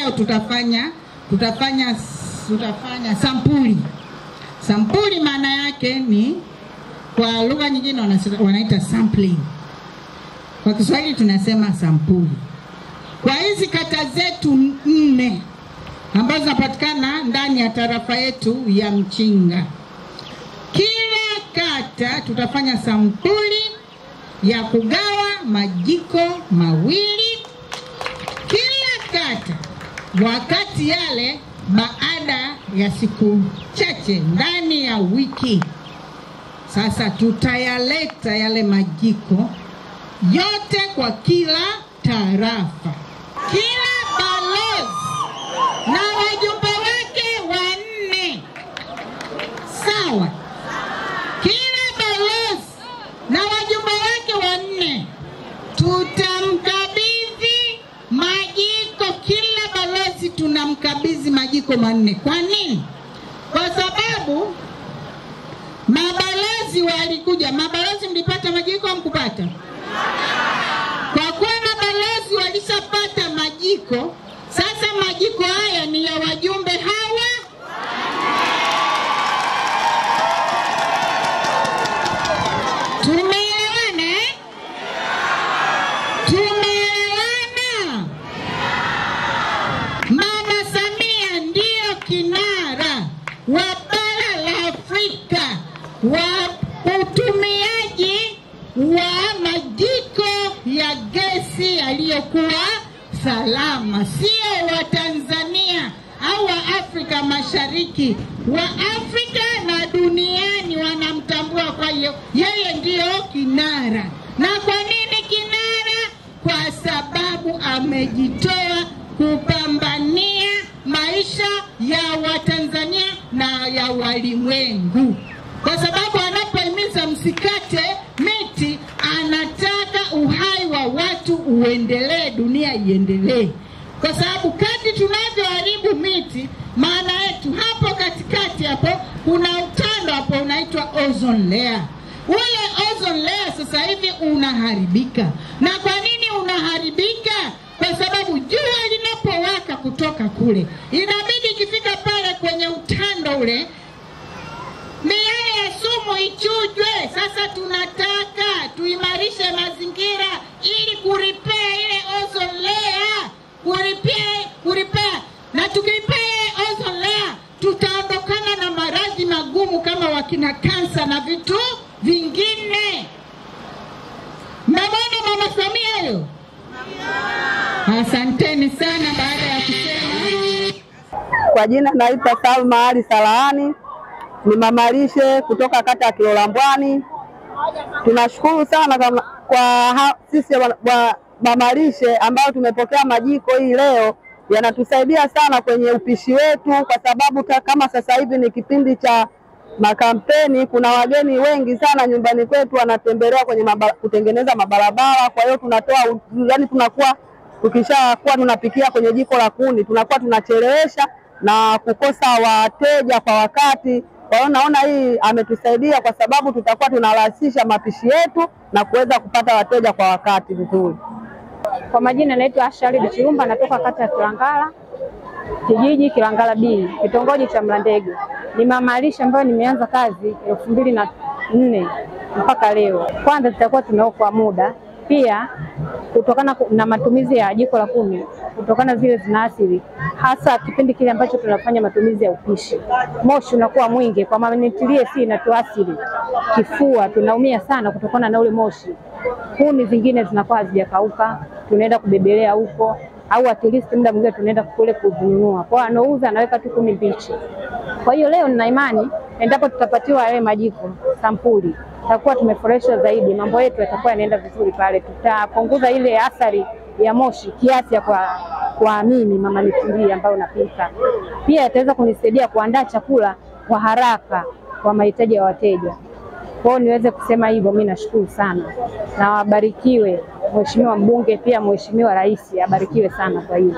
leo tutafanya sampuli. Sampuli maana yake ni, kwa lugha nyingine wanaita sampling. Kwa Kiswahili tunasema sampuli. Kwa hizi kata zetu 4 ambazo zinapatikana ndani ya tarafa yetu ya Mchinga, kila kata tutafanya sampuli ya kugawa majiko mawili kila kata, wakati yale baada ya siku chache ndani ya wiki. Sasa tutayaleta yale majiko yote kwa kila tarafa. Kila balozi na wajumbe wake 4. Sawa? Kila balozi na wajumbe wake 4 tutamkabidhi majiko. Kila balozi tunamkabidhi majiko 4. Kwa nini? Kwa sababu mabalozi walikuja. Mabalozi mlipata majiko mkupata? Kwa kuwa mabalozi walishapata majiko, sasa majiko haya ni ya wajumbe hawa. Tumeelewana? Tumeelewana? Mama Samia ndio kinara wa bara la Afrika wa utumiaji wa majiko ya gesi yaliyokuwa salama. Sio wa Tanzania au wa Afrika Mashariki, wa Afrika na duniani wanamtambua. Kwa hiyo yeye ndio kinara. Na kwa nini kinara? Kwa sababu amejitoa kupambania maisha ya Watanzania na ya walimwengu. Kwa sababu anapohimiza msikate miti, anataka uhai wa watu uendelee, dunia iendelee. Kwa sababu kadri tunavyoharibu miti, maana yetu hapo katikati hapo kuna utando hapo unaitwa ozone layer. Ule ozone layer sasa hivi unaharibika. Na kwa nini unaharibika? Kwa sababu jua linapowaka kutoka kule, inabidi ikifika pale kwenye utando ule, miale ya sumu ichujwe. Sasa tunataka tuimarishe mazingira ili kuripea ile ozone layer, kuripea. Na tukiripea ozone layer, tutaondokana na maradhi magumu kama wakina kansa na vitu vingine. Mnaona Mama Samia hiyo? Asanteni sana. Baada ya kusema, kwa jina naitwa Salma Ali Salahani, ni mama lishe kutoka kata ya Kilolambwani. Tunashukuru sana kwa sisi wa mama lishe ambao tumepokea majiko hii leo. Yanatusaidia sana kwenye upishi wetu, kwa sababu kama sasa hivi ni kipindi cha makampeni, kuna wageni wengi sana nyumbani kwetu wanatembelea kwenye kutengeneza mabarabara. Kwa hiyo tunatoa, yani tunakuwa tukishakuwa tunapikia kwenye jiko la kuni, tunakuwa tunachelewesha na kukosa wateja kwa wakati. Kwa hiyo naona hii ametusaidia, kwa sababu tutakuwa tunarahisisha mapishi yetu na kuweza kupata wateja kwa wakati vizuri. Kwa majina naitwa Ashari Chirumba, natoka kata ya Kilangala, kijiji Kilangala B, kitongoji cha Mlandege. Ni mama lishe ambayo nimeanza kazi 2004 mpaka leo. Kwanza tutakuwa tumeokoa muda, pia kutokana na matumizi ya jiko la kuni, kutokana zile zinaathiri hasa kipindi kile ambacho tunafanya matumizi ya upishi. Moshi unakuwa mwingi, kwa maana nitilie si inatuathiri kifua, tunaumia sana kutokana na ule moshi. Kuni zingine zinakuwa hazijakauka, tunaenda kubebelea huko, au at least muda mwingine tunaenda kule kununua. Kwa anauza anaweka tu kuni mbichi. Kwa hiyo leo nina imani endapo tutapatiwa yale majiko sampuli, tutakuwa tumefresha zaidi, mambo yetu yatakuwa yanaenda vizuri pale. Tutapunguza ile athari ya moshi kiasi ya kwa mimi mama nitilie ambayo napika. Pia itaweza kunisaidia kuandaa chakula kwa haraka kwa mahitaji ya wateja. Kwa hiyo niweze kusema hivyo, mimi nashukuru sana. Na wabarikiwe Mheshimiwa mbunge, pia Mheshimiwa Rais abarikiwe sana kwa hiyo.